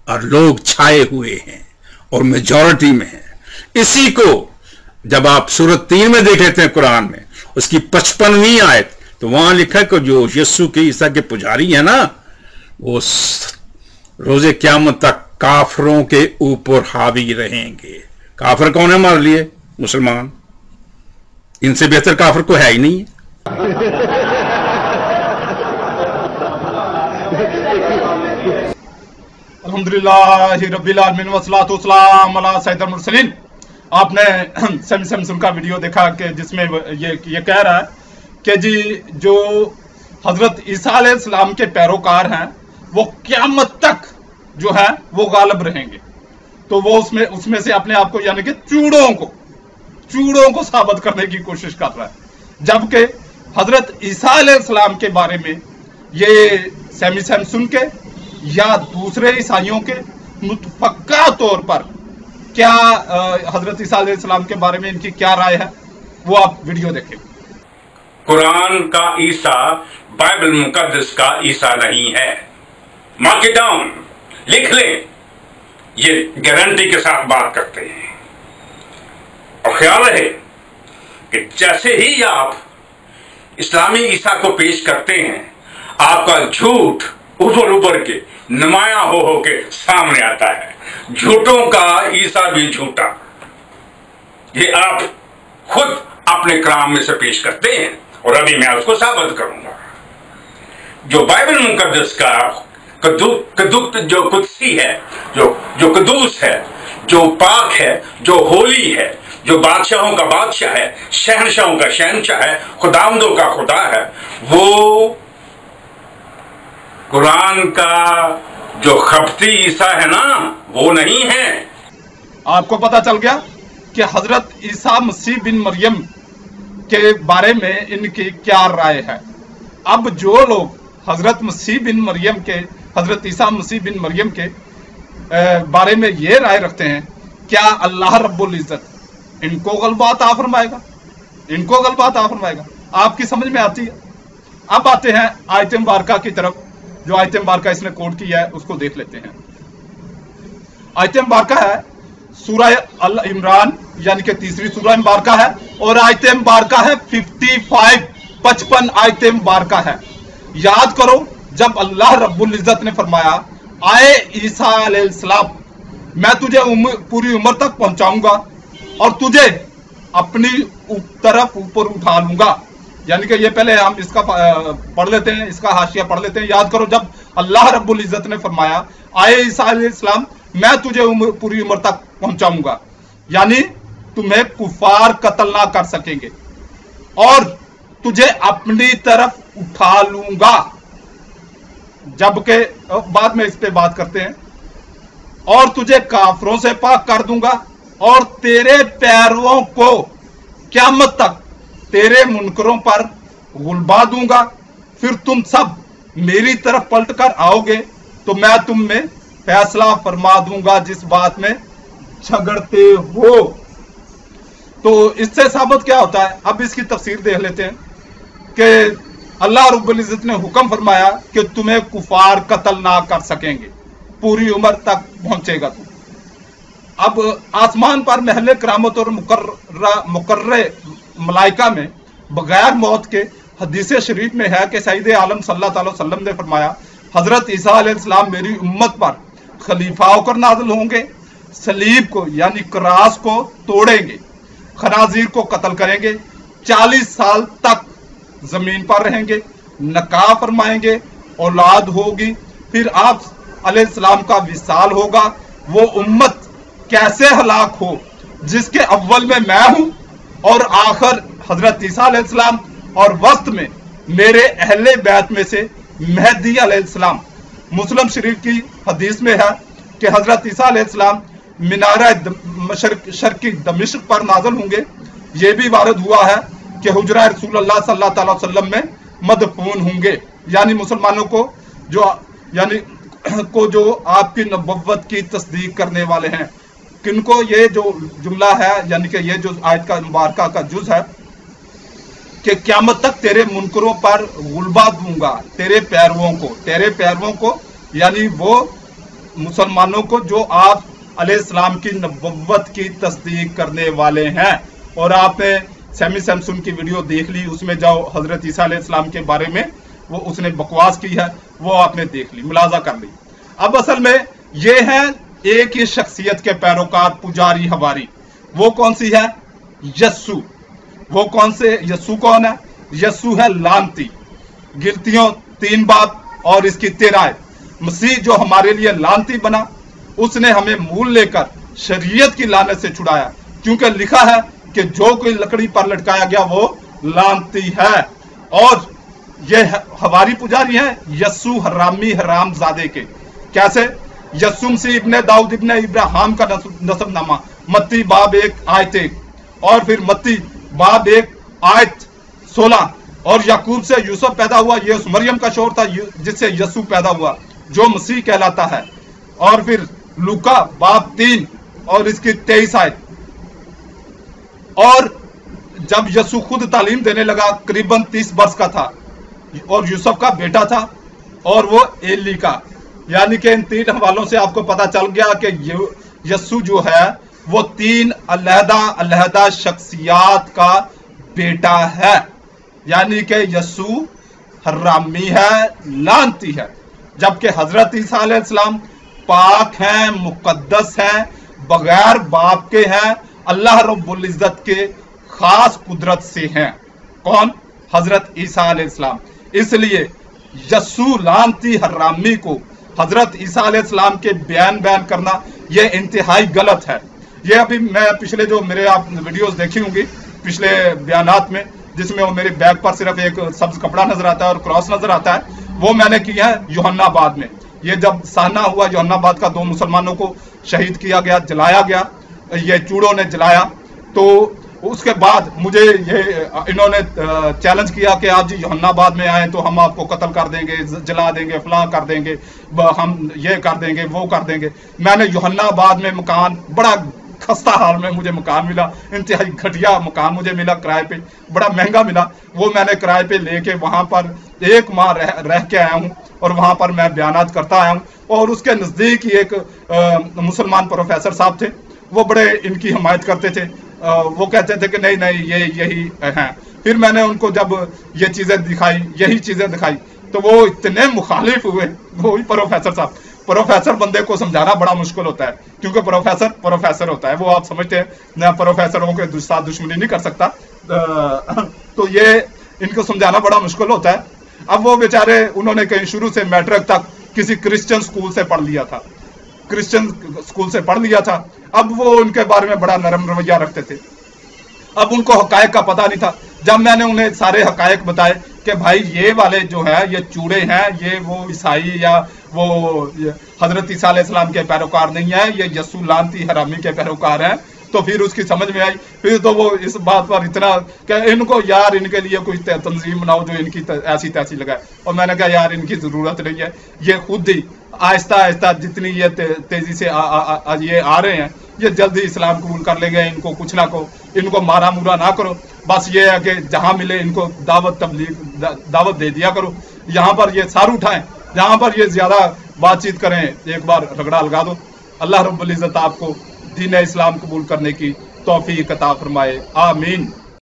और लोग छाए हुए हैं और मेजॉरिटी में है। इसी को जब आप सूरत 3 में देख लेते हैं कुरान में, उसकी 55वीं आयत, तो वहां लिखा है कि जो यीशु के ईसा के पुजारी है ना, वो रोजे क़यामत तक काफरों के ऊपर हावी रहेंगे। काफिर कौन है हमारे लिए? मुसलमान। इनसे बेहतर काफिर को है ही नहीं। अल्हम्दुलिल्लाहि रब्बिल आलमीन वस्सलातु वस्सलाम अला सय्यिदिल मुरसलीन। आपने सैमसंग का वीडियो देखा कि जिसमें ये कह रहा है कि जी जो हजरत ईसा अलैहिस्सलाम के पैरोकार हैं वो क़यामत तक जो है वो गालिब रहेंगे। तो वो उसमें से अपने आप को यानी कि चूड़ों को साबित करने की कोशिश कर रहा है, जबकि हजरत ईसा अलैहिस्सलाम के बारे में ये सैमसंग के या दूसरे ईसाइयों के मुतफक्का तौर पर क्या हजरत ईसा अलैहिस्सलाम के बारे में इनकी क्या राय है, वो आप वीडियो देखें। कुरान का ईसा बाइबल मुकद्दस का ईसा नहीं है। मार्क इट डाउन, लिख लें, ये गारंटी के साथ बात करते हैं। और ख्याल रहे कि जैसे ही आप इस्लामी ईसा को पेश करते हैं, आपका झूठ उभर के नुमाया हो के सामने आता है। झूठों का ईसा भी झूठा, ये आप खुद अपने कलाम में से पेश करते हैं और अभी मैं उसको साबित करूंगा। जो बाइबल मुकद्दस का जो कुदसी है, जो कदूस है, जो पाक है, जो होली है, जो बादशाहों का बादशाह है, शहनशाहों का शहनशाह है, खुदावंदों का खुदा है, वो कुरान का जो खपती ईसा है ना, वो नहीं है। आपको पता चल गया कि हजरत ईसा मसीह बिन मरियम के बारे में इनकी क्या राय है। अब जो लोग हजरत ईसा मसीह बिन मरियम के बारे में ये राय रखते हैं, क्या अल्लाह रब्बुल इज्जत इनको गलबा अता फरमाएगा? आपकी समझ में आती है? अब आते हैं आयत मुबारका की तरफ। जो आयत मुबारका इसने कोट किया है उसको देख लेते हैं। आयत मुबारका है सूरह अल इमरान यानी कि तीसरी सूरह मुबारका है, और आयत मुबारका है 55 आयत मुबारका है। याद करो जब अल्लाह रब्बुल इज्जत ने फरमाया, आए ईसा अलैहिस्सलाम, मैं तुझे पूरी उम्र तक पहुंचाऊंगा और तुझे अपनी तरफ ऊपर उठा लूंगा। यानी कि ये पहले हम इसका पढ़ लेते हैं, इसका हाशिया पढ़ लेते हैं। याद करो जब अल्लाह रब्बुल इज्जत ने फरमाया, आए ईसा अलैहिस्सलाम, मैं तुझे पूरी उम्र तक पहुंचाऊंगा, यानी तुम्हें कुफार कत्ल ना कर सकेंगे और तुझे अपनी तरफ उठा लूंगा। जबकि बाद में इस पे बात करते हैं, और तुझे काफरों से पाक कर दूंगा और तेरे पैरों को क़यामत तक तेरे मुनकरों पर गुलबा दूंगा। फिर तुम सब मेरी तरफ पलट कर आओगे तो मैं तुम में फैसला फरमा दूंगा जिस बात में झगड़ते हो। तो इससे साबित क्या होता है, अब इसकी तफसीर देख लेते हैं कि अल्लाह रब्बुल इज्जत ने हुक्म फरमाया कि तुम्हें कुफार कत्ल ना कर सकेंगे, पूरी उम्र तक पहुंचेगा तुम। अब आसमान पर महल करामत और मुकर्रे मलाइका में बगैर मौत के हदीस शरीफ में है कि सईद आलम सल्लल्लाहु अलैहि वसल्लम ने फरमाया, हजरत ईसा अलैहिस्सलाम मेरी उम्मत पर खलीफा होकर नाज़िल होंगे, सलीब को यानी क्रॉस को तोड़ेंगे, खनाजीर को कत्ल करेंगे, 40 साल तक जमीन पर रहेंगे, नकाह फरमाएंगे, औलाद होगी, फिर आप अलैहिस्सलाम का विसाल होगा। वो उम्मत कैसे हलाक हो जिसके अव्वल में मैं हूं और आखिर हजरत ईसा अलैहिस्सलाम और वस्त में मेरे अहले बैत में से मेहदी अलैहिस्सलाम। मुस्लिम शरीफ की हदीस में है कि हजरत ईसा अलैहिस्सलाम मीनारा शर्की दमिश्क पर नाज़िल होंगे। ये भी वारद हुआ है कि हुजरा रसूलुल्लाह सल्लल्लाहु अलैहि वसल्लम में मदफून होंगे, यानी मुसलमानों को जो आपकी नबुव्वत की तस्दीक करने वाले हैं। किनको ये जो जुमला है यानी कि ये जो आयत का मुबारका का जुज है कि क़यामत तक तेरे मुनकरों पर गुलबा दूंगा, तेरे पैरवों को यानी वो मुसलमानों को जो आप अलैहिस्सलाम की नबुव्वत की तस्दीक करने वाले हैं। और आपने सैमी सैमसन की वीडियो देख ली, उसमें जो हजरत ईसा अलैहिस्सलाम के बारे में वो उसने बकवास की है वो आपने देख ली, मुलाजा कर ली। अब असल में ये है एक ही शख्सियत के पैरोकार, पुजारी हवारी। वो कौन सी है? यस्सु। वो कौन से यस्सु कौन है? यस्सु है लानती। गिनतियों 3 बाब और इसकी 13 मसीह जो हमारे लिए लानती बना, उसने हमें मूल लेकर शरीयत की लानत से छुड़ाया, क्योंकि लिखा है कि जो कोई लकड़ी पर लटकाया गया वो लानती है। और ये हवारी पुजारी है यस्सु हरामी हरामजादे के। कैसे? यस्सु मसीह इब्ने दाऊद इब्ने इब्राहिम का नसबनामा, मत्ती बाब 1 आयत 1, और फिर मत्ती बाब 1 आयत 16। और याकूब से यूसुफ पैदा हुआ, ये उस मरियम का शौहर था जिससे यस्सु पैदा हुआ जो मसीह कहलाता है। और फिर लूका बाब 3 और इसकी 23 आयत। और जब यस्सु खुद तालीम देने लगा, करीबन 30 वर्ष का था और यूसुफ का बेटा था और वो एली का। यानी कि इन 3 हवालों से आपको पता चल गया कि यस्सु जो है वो 3 अलहदा शख्सियात का बेटा है। यानी कि यस्सु हरामी है, लानती है, जबकि हजरत ईसा अलैहिस्सलाम पाक हैं, मुकद्दस हैं, बगैर बाप के हैं, अल्लाह रब्बुल इज्जत के खास कुदरत से हैं। कौन? हजरत ईसा अलैहिस्सलाम। इसलिए यस्सु लानती हरामी को हजरत ईसा अलैहिस्सलाम के बयान करना यह इंतहाई गलत है। ये अभी मैं पिछले जो मेरे आप वीडियोस देखी होंगी पिछले बयानात में, जिसमें वो मेरे बैग पर सिर्फ एक सब्ज कपड़ा नजर आता है और क्रॉस नजर आता है, वो मैंने किया है यूहन्नाबाद में। ये जब साहना हुआ यूहन्नाबाद का, 2 मुसलमानों को शहीद किया गया, जलाया गया, ये चूड़ों ने जलाया। तो उसके बाद मुझे ये इन्होंने चैलेंज किया कि आप जी यूहन्नाबाद में आए तो हम आपको कत्ल कर देंगे, जला देंगे, फलां कर देंगे, हम ये कर देंगे, वो कर देंगे। मैंने यूहन्नाबाद में मकान, बड़ा खस्ता हाल में मुझे मकान मिला, इंतहाई घटिया मकान मुझे मिला, किराए पे, बड़ा महंगा मिला। वो मैंने किराए पे लेके वहां पर 1 माह रह के आया हूँ और वहां पर मैं बयानात करता आया हूँ। और उसके नजदीक ही एक मुसलमान प्रोफेसर साहब थे, वो बड़े इनकी हिमायत करते थे। वो कहते थे कि नहीं ये यही हैं। फिर मैंने उनको जब ये चीजें दिखाई, यही चीजें दिखाई, तो वो इतने मुखालिफ हुए। वो ही प्रोफेसर साहब, प्रोफेसर बंदे को समझाना बड़ा मुश्किल होता है, क्योंकि प्रोफेसर होता है, वो आप समझते हैं ना, प्रोफेसरों के साथ दुश्मनी नहीं कर सकता। तो ये इनको समझाना बड़ा मुश्किल होता है। अब वो बेचारे, उन्होंने कहीं शुरू से मैट्रिक तक किसी क्रिश्चियन स्कूल से पढ़ लिया था, अब वो उनके बारे में बड़ा नरम रवैया रखते थे। अब उनको हकायक का पता नहीं था। जब मैंने उन्हें सारे हकायक बताए कि भाई ये वाले जो है ये चूड़े हैं, ये वो ईसाई या वो हजरत ईसा अलैहिस्सलाम के पैरोकार नहीं है, ये यस्सु लानती हरामी के पैरोकार हैं, तो फिर उसकी समझ में आई। फिर तो वो इस बात पर इतना कि इनको यार इनके लिए कोई तंजीम बनाओ जो इनकी ऐसी तैसी लगाए। और मैंने कहा यार इनकी जरूरत नहीं है, ये खुद ही आहिस्ता आहिस्ता जितनी ये तेजी से ये आ रहे हैं, ये जल्दी इस्लाम कबूल कर लेंगे। इनको कुछ ना को, इनको मारा मुरा ना करो, बस ये है कि जहां मिले इनको दावत दे दिया करो। यहाँ पर ये सार उठाएं, जहां पर ये ज्यादा बातचीत करें, एक बार रगड़ा लगा दो। अल्लाह रब्बुल इज्जत आपको दीन इस्लाम कबूल करने की तौफीक अता फरमाए, आमीन।